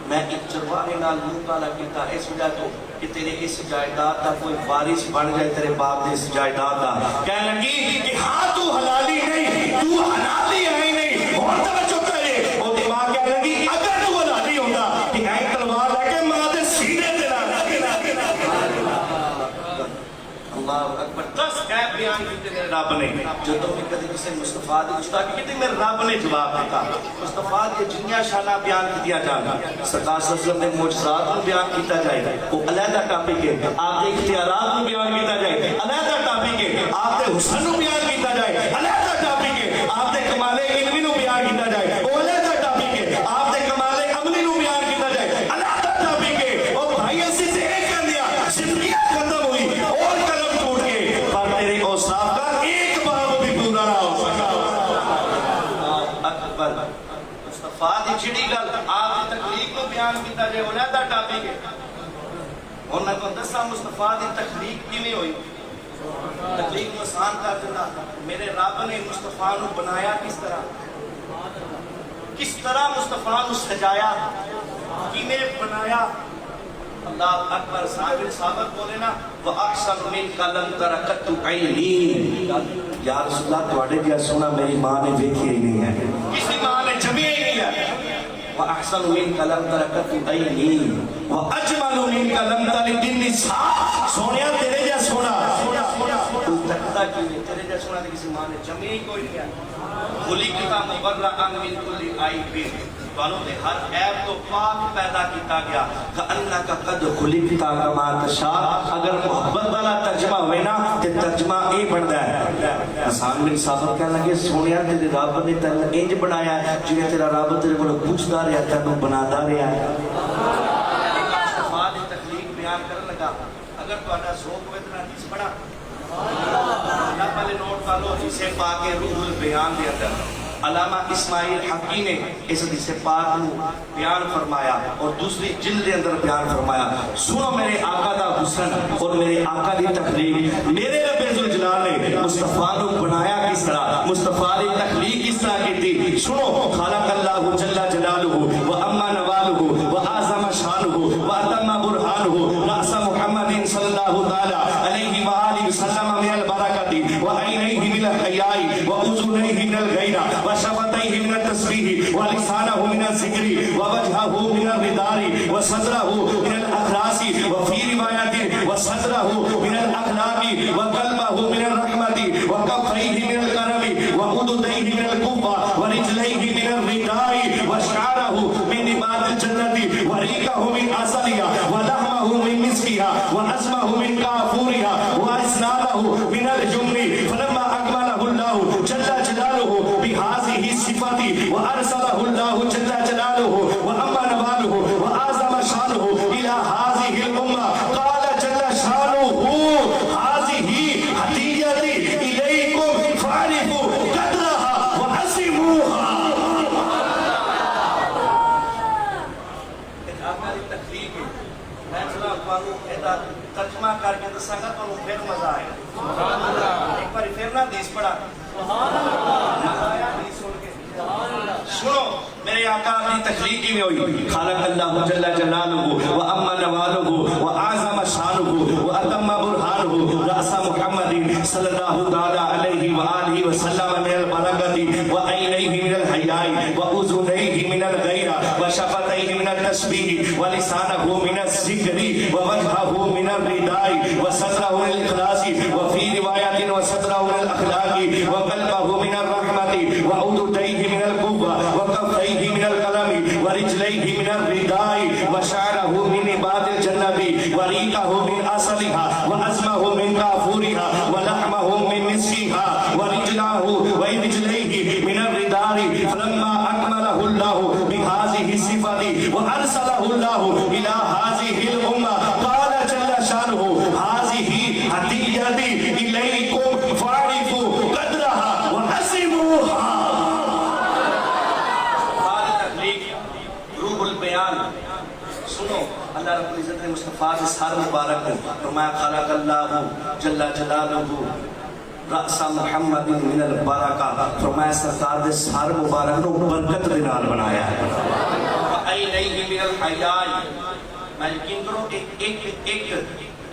میں ایک چرواہے نال منہ کالا کیتا اس وجہ تو کہ تیرے اس جائیداد کا کوئی وارث بن جائے تیرے باپ دے اس جائیداد کا کہنے لگی کہ ہاں تو حلالی نہیں تو حلالی ہے نہیں اور توجہ کرے وہ دماغ کہنے لگی اگر تو حلالی ہوتا کہ ایک تلوار لے کے ماں دے سینے تے لا اللہ اکبر 10 ایپ بیان کیتے میرے رب نے جدوں بھی کدی کسی مصطفیٰ دی گستاخی کیتی میرے رب نے جواب دیتا مصطفیٰ دی جنیاں شاناں بیان کیتیاں جان سرکار صلی اللہ علیہ وسلم نے معجزات کو بیان کیتا جائے وہ علیحدہ ٹاپک ہے آپ کے اختیارات کو بیان کیتا جائے علیحدہ ٹاپک ہے آپ کے حسن کو بیان کیتا جائے علیحدہ ٹاپک ہے آپ کے کمال علمی کو بیان کیتا جائے وہ علیحدہ ٹاپک ہے آپ کے کمال عملی کو بیان کیتا جائے علیحدہ ٹاپک ہے اور بھائی اسی سے ایک کر دیا زندگی ختم ہوئی اور قلم ٹوٹ گئے پر تیرے اوصاف کا ایک باب بھی پورا نہ ہو سکا اکبر مصطفیٰ دی جڑی گل آپ دی تخلیق کو بیان کیتا جائے علیحدہ ٹاپک ہے انہاں کو دساں مصطفیٰ دی تخلیق کیویں ہوئی تخلیق کو آسان کر دینا میرے رب نے مصطفیٰ نو بنایا کس طرح مصطفیٰ نو سجایا کیویں بنایا اللہ اکبر صابر بولے نا وَأَحْسَنُ مِنْكَ لَمْ تَرَ قَطُّ عَيْنِي یا رسول اللہ تواڈے جیسا سونا میری ماں نے ویکھیا ہی نہیں ہے کسی ماں نے جمیا ہی نہیں ہے وأحسن منك لم تركت عيني وأجمل منك لم تلد النساء سونیا تیرے جا سونا تو تکتا کیوں ہے تیرے جا سونا کسی ماں نے جمعی ہی کوئی نہیں ہے خلقتا مبرأ من كل عیب بانوں نے ہر عیب تو پاک پیدا کیتا گیا کأنک قد خلقتا کما تشاء اگر محبت والا ترجمہ ہوئے نا تے ترجمہ اے بندا ہے حسان بن ثابت کہنے لگے سونیا تیرے رب نے تینوں انج بنایا ہے جویں تیرا رب تیرے کولوں پوچھدا رہیا تینوں بنادا رہیا ہے مصطفیٰ دی تخلیق بیان کرن لگا اگر تہاڈا ذوق ہوے تے حدیث پڑھا یا پہلے نوٹ کر لو جسے پاک روح البیان دے اندر علامہ اسماعیل حقی نے اس حدیث پاک کو بیان فرمایا اور دوسری جلد اندر بیان فرمایا سنو میرے آقا دا حسن اور میرے آقا دی تخلیق میرے رب ذوالجلال نے مصطفیٰ کو بنایا کس طرح مصطفیٰ دی تخلیق کس طرح کی تھی سنو خلق اللہ جل جلالہ و اما نوالہ و اعظم شانہ و اتم برہانہ رأس محمد صلی اللہ تعالی علیہ وآلہ وسلم من البرکۃ و عینیہ من الحیاء و اذنیہ من الغیرہ وشفتيه من التسبيح ولسانه من الذكر ووجهه من الرداء وصدره من الأخلاص وفي رواية وصدره من الأخلاق وقلبه من الرحمة وكفيه من الكرم وعضديه من القوة ورجليه من الرداء وشعره من نبات الجنة وريقه من عسلها ولحمه من مسكها وعزمه من كافورها وأسنانه من الجمر فلما أكمله الله جل جلاله بهذه الصفات وأرسله الله جل جلاله وأما نواله وأعظم شانه إلى هذه الأمة قال جل شانه هذه هديتي إليكم فاعرفوا قدرها وعظموها ترجمہ کر کے دساں گا تو پھر مزہ آئے ایک بار پھر نہ دیس پڑھا سنو میرے آقا اپنی تخلیقی میں ہوئی خالق اللہ جل جلالہ و اما نوالہ و اعظم شانہ و اتم برہانہ رأس محمد صلی اللہ تعالی علیہ وآلہ وسلم من البرکۃ و عینیہ من الحیاء و اذنیہ من الغیرہ و شفتیہ من التسبیح و لسانہ من الذکر و وجہہ من الرداء و صدرہ من الاخلاص و فی روایت و صدرہ من الاخلاق و قلبہ من الرحمة و عضدیہ من القوة و کفیہ من القلم و رجلیہ من الرداء و شعرہ من نبات الجنة و ریقہ من عسلها و عزمہ من کافورها و لحمہ من مسکها و رجلیہ من الرداء فلما اکملہ اللہ بهذه الصفات و ارسلہ اللہ الى هذه الامة قال جل شانہ هذه هدیتي الیکم فاعرفوا قدرها وعظموها سنو اللہ رب العزت نے مصطفیٰ سے سار مبارک کو فرمایا خلق اللہ جل جلالہ رأس محمد من البرکہ فرمایا سرکار دے سار مبارک کو برکت دے نال بنایا ہے عینیہ من الحیاء میں یقین کرو ایک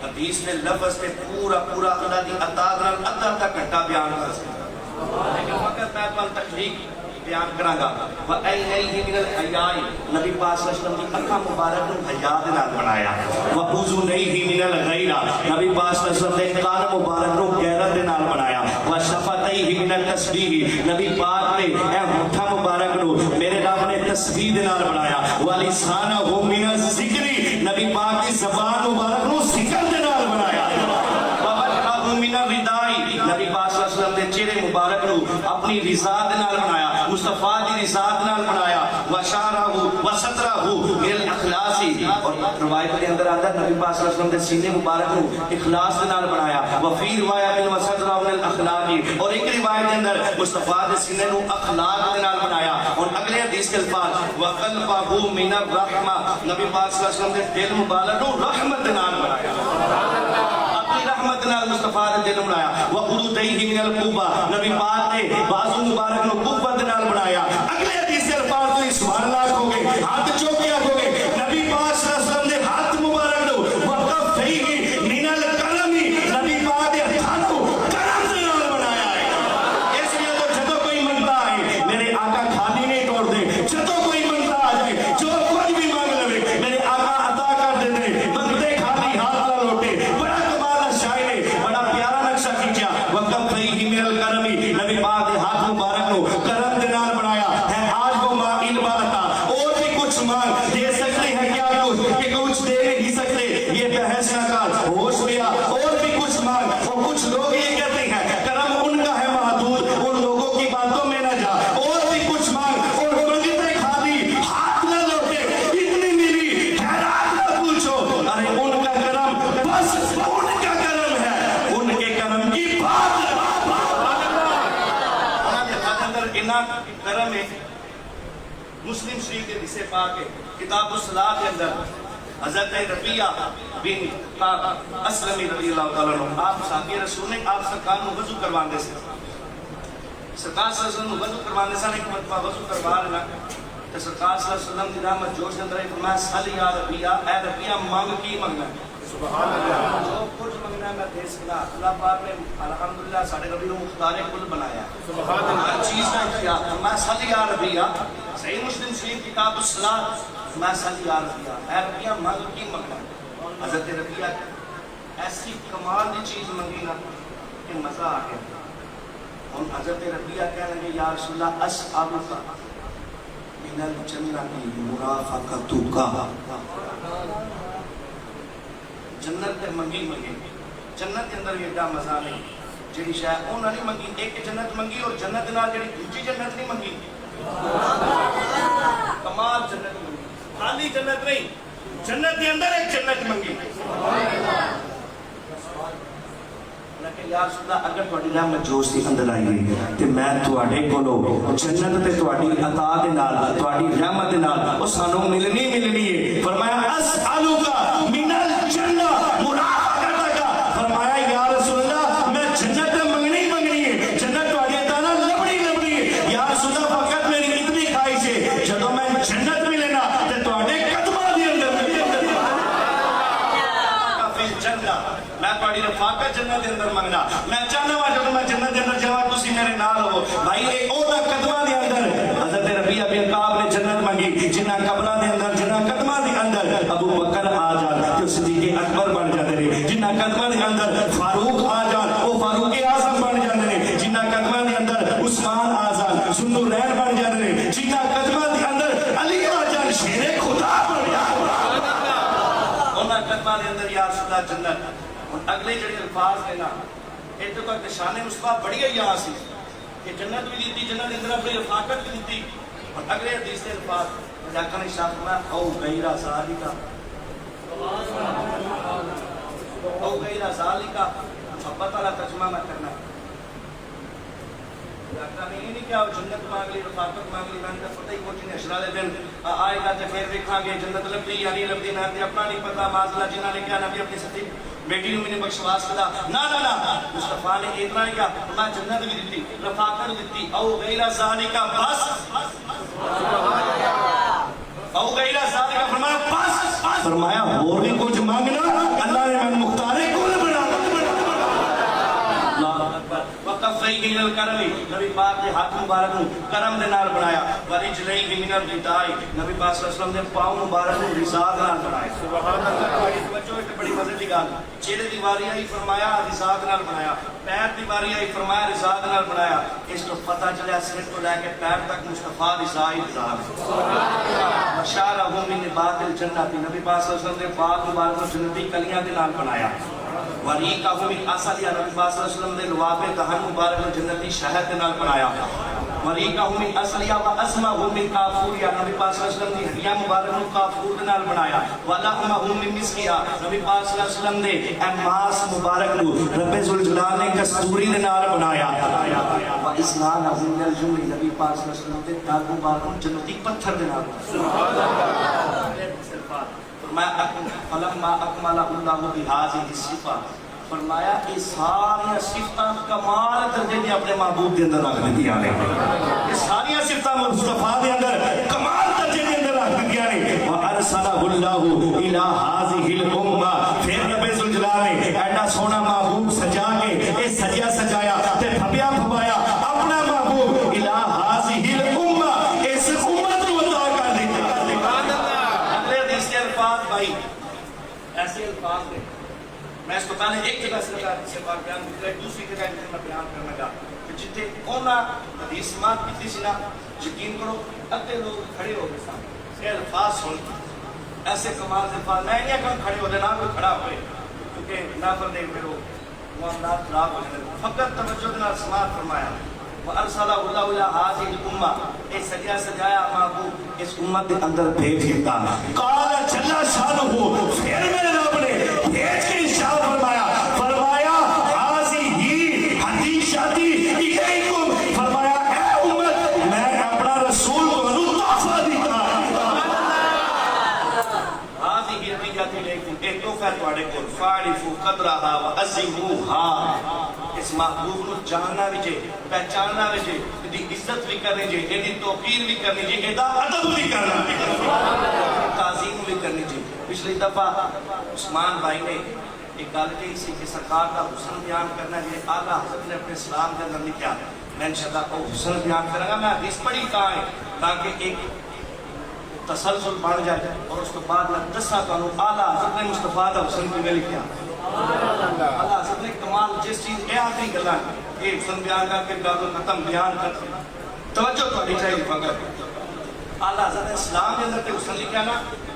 حدیث نے لفظ نے پورا اللہ دی عطا نال ادھا تک گھنٹہ بیان کر سکتا لیکن وقت میں اپنا تخلیق بیان کروں گا وَأَيْنَيْهِ مِنَ الْحَيَاءِ نبی پاک صلی اللہ علیہ وسلم کی اکھا مبارک کو حیا دے نال بنایا وَأُذُنَيْهِ مِنَ الْغَيْرَةِ نبی پاک صلی اللہ علیہ وسلم کے کان مبارک کو غیرت دے نال بنایا وَشَفَتَيْهِ مِنَ التَّسْبِيحِ نبی پاک نے اے ہونٹھا مبارک کو میرے رب نے تسبیح دے نال بنایا وَلِسَانَهُ مِنَ الذِّكْرِ نبی پاک کی زبان مبارک کو ذکر دے نال بنایا وَوَجْهَهُ مِنَ الرِّضَاءِ نبی پاک صلی اللہ علیہ وسلم نے چہرے مبارک کو اپنی رضا دے نال بنایا مصطفیٰ دی رضا دے نال بنایا وشارہ وسترہ من الاخلاص اور روایت کے اندر آتا ہے نبی پاک صلی اللہ علیہ وسلم نے سینے مبارک کو اخلاص دے نال بنایا وفی روایت وسترہ من الاخلاق اور ایک روایت کے اندر مصطفیٰ دے سینے کو اخلاق دے نال بنایا اور اگلے حدیث کے الفاظ وقلبہ من الرحمہ نبی پاک صلی اللہ علیہ وسلم نے دل مبارک کو رحمت دے نال بنایا رحمت نال مصطفیٰ نے دل بنایا وعضدیہ من القوة نبی پاک نے بازو مبارک کو قوت نال بنایا اگلے حدیث سے الفاظ تو سبحان اللہ کہو گے ہاتھ چوکیا کہو گے نبی پاک صلی اللہ علیہ وسلم نے ہاتھ مبارک کو وقفیہ من الکرم نبی پاک نے ہاتھ کو کرم سے نال بنایا ہے اس لیے تو جدو کوئی منتا ہے میرے آقا خالی نہیں توڑ دے جدو کوئی منتا آ جائے مانگ دے سکتے ہیں کیا کچھ کہ کچھ دے نہیں سکتے. یہ بحث نہ کر ہوش لیا اور بھی کچھ مانگ. اور کچھ لوگ یہ کہتے ہیں کرم ان کا ہے محدود, ان لوگوں کی باتوں میں نہ جا, اور بھی کچھ مانگ. اور منگتے کھالی ہاتھ نہ لوٹے اتنی ملی خیرات نہ پوچھو. ارے ان کا کرم بس ان کا کرم ہے, ان کے کرم کی بات کرم ہے. مسلم شریف کے حصے پاک ہے کتاب الصلاۃ کے اندر حضرت ربیہ بن اسلم رضی اللہ تعالیٰ عنہ آپ صحابی رسول نے آپ سرکار کو وضو کروانے سے سرکار صلی اللہ علیہ وسلم وضو کروانے سے ایک مرتبہ وضو کروا لینا تو سرکار صلی اللہ علیہ وسلم کی رحمت جوش کے اندر فرمایا سل یا ربیہ, اے ربیہ مانگ کی منگنا ہے. سبحان اللہ. جو کچھ منگنا ہے میں دے سکتا. اللہ پاک نے الحمدللہ ساڑھے ربی کو مختار کل بنایا. سبحان اللہ. ہر چیز کا اختیار. فرمایا سل یا ربیہ, صحیح مسلم شریف کتاب الصلاۃ, میں سل یا ربیہ, اے ربیہ مانگ کی منگنا ہے. حضرت ربیہ ایسی کمال کی چیز منگی نا کہ مزہ آ گیا. ہم حضرت ربیہ کہنے لگے یا رسول اللہ اسألک من الجنت مرافقتک. جنت تے منگی منگی, جنت کے اندر بھی ایڈا مزہ نہیں. جڑی شاید انہوں نے منگی ایک جنت منگی اور جنت نال جڑی دوسری جنت نہیں منگی. کمال جنت منگی, خالی جنت نہیں, جنت کے اندر ایک جنت منگی. لیکن یا رسول اللہ اگر تہاڈی رحمت جوش دی اندر آئی گئی تے میں تہاڈے کولوں جنت تے تہاڈی عطا دے نال تہاڈی رحمت دے نال او سانو ملنی ہے. فرمایا اسألک من الجنہ مرافقتک. فرمایا یا رسول اللہ میں جنت منگنی ہے, جنت تہاڈی عطا نال لبنی ہے. یا رسول اللہ فقط میری اتنی خواہش ہے جدوں میں جنت ملے نا تے تہاڈے قدماں دے اندر میں تہاڈی رفاقت جنت دے اندر منگنا. میں چاہنا وا جدوں میں جنت دے اندر جاواں تسی میرے نال ہو. بھائی اے اودا قدماں دے اندر حضرت ربیہ بن کعب نے جنت منگی جنہاں قبراں دے اندر جنہاں قدماں دے اندر ابو بکر آ جان تے صدیق اکبر بن جاندے نے, جنہاں قدماں دے اندر فاروق آ جان او فاروق اعظم بن جاندے نے, جنہاں قدماں دے اندر عثمان آ جان ذوالنورین بن جاندے نے, جنہاں قدماں دے اندر علی آ جان شیر خدا بن جاندے نے. انہاں قدماں دے اندر یا رسول اللہ جنت. اگلے جڑے الفاظ ہیں نا اتنے تک شان مصطفیٰ بڑی ہے یہاں سے کہ جنت بھی دیتی, جنت کے اندر اپنی رفاقت بھی دیتی. اور اگلے حدیث کے الفاظ جاکر نے شاہ فرمایا او غیر ذالک او غیر ذالک. محبت والا ترجمہ میں کرنا ڈاکٹر نے یہ نہیں کیا جنت مانگ لی رفاقت مانگ لی, میں نے پتہ ہی کچھ نہیں. اشرا دے دن آئے گا تو پھر دیکھا گے جنت لبدی یا نہیں لبدی, میں اپنا نہیں پتا. معاذ اللہ جنہوں نے کیا نبی اپنی ستی بیٹی نے مجھے بخشواس کیا نا مصطفیٰ نے اتنا نہیں کیا میں جنت بھی دیتی رفاقت بھی دیتی. او غیر ذالک بس, او غیر ذالک فرمایا بس. فرمایا اور بھی کچھ مانگنا اللہ نے میں مختار کل بنا. وقفیہ من الکرم, نبی پاک کے ہاتھ مبارک کو کرم دے نال بنایا. ورجلیہ من الرداء, نبی پاک صلی اللہ علیہ وسلم نے پاؤں مبارک کو رضا نال بنایا. سبحان اللہ. بچوں ایک بڑی مزے کی گل, چہرے دی واری آئی فرمایا رضا نال بنایا, پیر دی واری آئی فرمایا رضا نال بنایا. اس تو پتہ چلا سر تو لے کے پیر تک مصطفیٰ رضا ہی رضا ہے. سبحان اللہ. بشارہ من نبات الجنت, نبی پاک صلی اللہ علیہ وسلم نے پاک مبارک کو جنتی کلیاں دے نال بنایا. وریقہ من اصل, یا نبی پاک صلی اللہ علیہ وسلم نے لواب دہن مبارک کو جنتی شہد کے نال بنایا. وریقہ من اصل یا واسمہ من کافور, یا نبی پاک صلی اللہ علیہ وسلم نے ہڈیاں مبارک کو کافور کے نال بنایا. ولحمہ من مسکیا, نبی پاک صلی اللہ علیہ وسلم نے ماس مبارک کو رب ذوالجلال نے کستوری کے نال بنایا. واسنان من الجمل, نبی پاک صلی اللہ علیہ وسلم نے داغ مبارک کو جنتی پتھر کے نال بنایا. سبحان اللہ. فلما اکمل اللہ بہذه الصفہ, فرمایا یہ ساری صفتاں کمال درجے میں اپنے محبوب کے اندر رکھ دیا نے. یہ ساری صفتاں مصطفیٰ کے اندر کمال درجے کے اندر رکھ دیا نے. وارسلہ اللہ الی هذه الامہ, پھر رب ذوالجلال نے ایڈا سونا محبوب سجا کے یہ سجیا سجایا تے پھپیا پھپایا اپنا محبوب الی هذه الامہ, اس امت کو عطا کر دیا. الفاظ بھائی ایسے الفاظ ہیں, میں اس کو پہلے ایک جگہ سے لگا سے بات بیان کریں, دوسری جگہ میں بیان کرنا گا کہ جتنے اونا حدیث مات کیتی سی نا, یقین کرو ادھے لوگ کھڑے ہو گئے سامنے. یہ الفاظ سن ایسے کمال سے الفاظ میں نہیں کم کھڑے ہوتے نہ کوئی کھڑا ہوئے کیونکہ نافر دیکھ میرے معاملات خراب ہو جائے فقط توجہ دینا سماعت فرمایا وَأَرْسَلَهُ اللَّهُ إِلَىٰ هَٰذِهِ الْأُمَّةِ اے سجا سجایا محبوب اس امت کے اندر بھیج دیتا قال جل شانہ پھر میرے رب نے بھیج کے ارشاد فرمایا هَٰذِهِ حَدِیثَتِی إِلَیکُم فرمایا اے امت میں اپنا رسول کو تحفہ دیتا هَٰذِهِ حَدِیثَتِی إِلَیکُم ایک تحفہ تواڈے کول فَاعْرِفُوا قَدْرَهَا وَعَظِّمُوهَا اس محبوب کو جاننا بھی چاہیے پہچاننا بھی چاہیے دی عزت بھی کرنی چاہیے دی توقیر بھی کرنی چاہیے ایدا ادب بھی کرنا تعظیم بھی کرنی چاہیے پچھلی دفعہ عثمان بھائی نے ایک گل کہی سی کہ سرکار کا حسن بیان کرنا ہے اعلیٰ حضرت نے اپنے اسلام کے اندر لکھا میں انشاءاللہ کو حسن بیان کروں گا میں حدیث پڑھی کہاں ہے تاکہ ایک تسلسل بڑھ جائے اور اس کے بعد میں دسا تو اعلیٰ حضرت نے مصطفیٰ کا حسن کی میں لکھا اللہ حضرت نے کمال جس چیز اے آخری گلا ہے ایک حسن بیان کر کے گل ختم بیان کر توجہ تو چاہیے فقط اللہ حضرت نے اسلام کے اندر حسن لکھا نا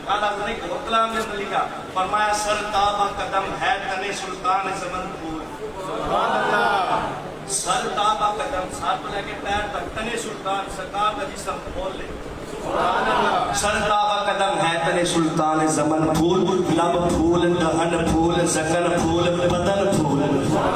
اللہ حضرت نے ایک کلام کے اندر لکھا فرمایا سر تابہ قدم ہے تن سلطان زمن پور سر تابہ قدم سر تو لے کے پیر تک تن سلطان سرکار کا جسم کھول لے سر تابہ قدم ہے تن سلطان زمن پھول لب پھول دہن پھول زکر پھول بدن پھول سر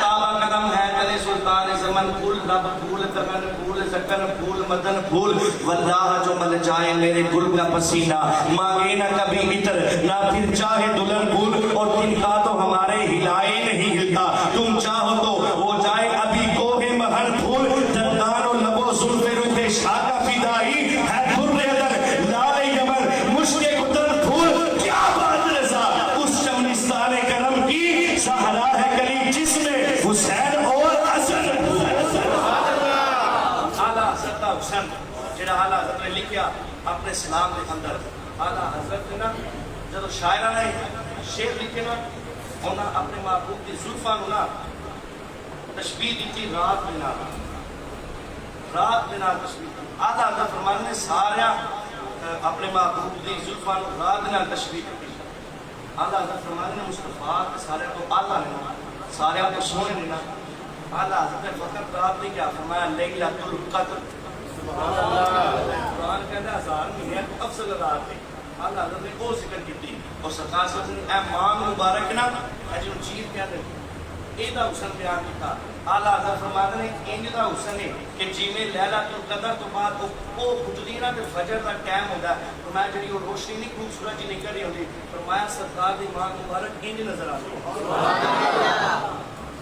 تابہ قدم ہے تن سلطان زمن پھول لب پھول دہن پھول زکر پھول مدن پھول واللہ جو مل جائے میرے گل کا پسینہ مانگے نہ کبھی عطر نہ پھر چاہے دلہن پھول اور تن کا تو ہمارے ہلائے نہیں ہلتا تم چاہو تو ہو جائے ابھی کوہ مہر پھول دندان و لب و زلف رخ شاہ کا فدائی ہے پر ادر لال یمن مشک قدرت پھول کیا بات رضا اس شمنستان کرم کی سہرا ہے کلی جس میں حسین اور حسن اعلیٰ حضرت حسن جڑا اعلیٰ حضرت نے لکھیا اپنے اسلام کے اندر اعلیٰ حضرت نے نا جب شاعرہ نے شعر لکھے نا انہاں اپنے محبوب کی زلفاں نو نا تشبیہ دیتی رات بنا تشبیہ اعلیٰ حضرت فرمانے نے سارا اپنے محبوب کی زلفاں نو رات بنا تشبیہ کی اعلیٰ حضرت فرمانے نے مصطفیٰ کے سارے تو اعلیٰ نے سارے تو سونے نے نا اعلیٰ حضرت نے فقط رات نہیں کیا فرمایا لیلۃ القدر قرآن کہتا ہے 1000 مہینے افضل رات ہے اعلیٰ حضرت نے وہ ذکر کی تھی اور سرکار صلی اللہ علیہ وسلم اے ماں مبارک نا اجن چیز کہتے ہیں ایدہ حسن بیان کیتا اعلیٰ حضرت فرماتے ہیں انج دا حسن ہے کہ جیویں لیلۃ القدر تو بعد وہ گزری نا تے فجر دا ٹائم ہوندا ہے فرمایا جڑی وہ روشنی نہیں خوبصورت جی نکل رہی ہوندی فرمایا سرکار دی ماں مبارک انج نظر آتی سبحان اللہ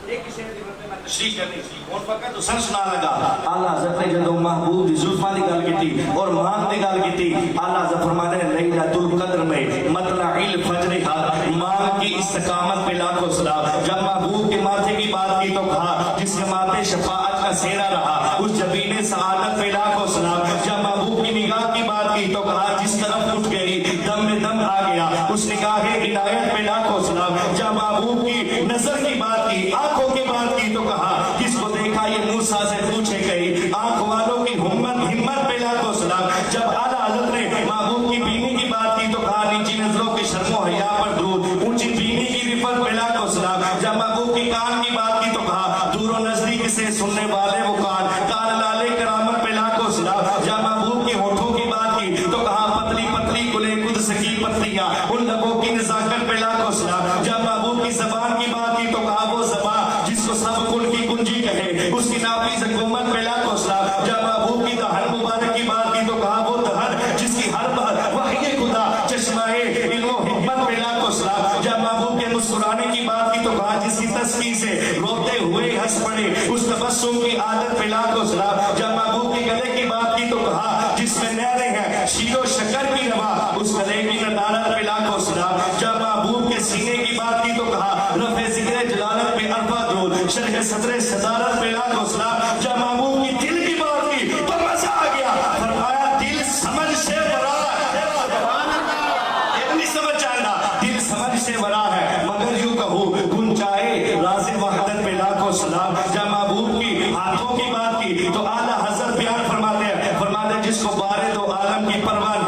ایک کسی نے میں تشریح کرنی اور فقط حسن سنا لگا اعلیٰ حضرت نے جدو محبوب دی زلفاں دی گل کیتی اور ماں دی گل کیتی اعلیٰ حضرت فرماتے ہیں لیلۃ القدر میں مطلع الفجر ماں کی استقامت پہ لاکھوں سلام جب محبوب کے ماتھے کی بات کی تو کہا جس کے ماتھے شفاعت کا سہرا رہا اس جبین سعادت پہ لاکھوں سلام جب محبوب کی نگاہ کی بات کی تو کہا جس طرف اٹھ گئی دم میں دم آ گیا اس نگاہ عنایت پہ لاکھوں سلام جب محبوب کی نظر کی بات کی آنکھوں کی بات کی تو کہا جس کو دیکھا یہ موسیٰ سے پوچھے گئی آنکھ والوں کی ہمت پہ لاکھوں سلام جب اعلیٰ حضرت نے محبوب کی بینی کی بات کی تو کہا نیچی نظروں کی شرم و حیا پر درود اونچی بینی کی رفت پہ لاکھوں سلام جب محبوب کی کان کی بات کی تو کہا دور و نزدیک سے سننے والے وہ کان لالے کرامت پہ لاکھوں سلام جب محبوب کی ہونٹوں کی بات کی تو کہا پتلی پتلی گلے قدس کی پتلیاں ان لبوں کی نزاکت پہ لاکھوں سلام جب محبوب کی زبان کی بات کی تو کہا وہ زبان جس کو سب کن کی کنجی کہے اس کی نافذ حکومت پہ لاکھوں سلام جب محبوب کی دہن مبارک کی بات کی تو کہا وہ دہن جس کی ہر بات وحی خدا چشمہ علم و حکمت پہ لاکھوں سلام جب محبوب کے مسکرانے کی بات کی تو کہا جس کی تسبیح سے روتے ہوئے ہنس پڑے اس تبسم کی عادت پہ لاکھوں سلام جب محبوب کے گلے کی بات کی تو کہا جس میں نہریں ہیں شیر و شکر کی روا اس گلے کی ندارت پہ لاکھوں سلام جب محبوب کے سینے کی بات کی تو کہا رفع ذکر جلالت پہ عرفہ درود شرح صدر صدارت پہ لاکھوں سلام جب محبوب کی دل کی بات کی تو مزہ آ گیا فرمایا دل سمجھ سے برا ہے نہیں سمجھ جانا دل سمجھ سے برا ہے مگر یوں کہو گنجائے راز وحدت پہ لاکھوں سلام جب محبوب کی ہاتھوں کی بات کی تو اعلیٰ حضرت بیان فرماتے ہیں جس کو بارے دو عالم کی پرواہ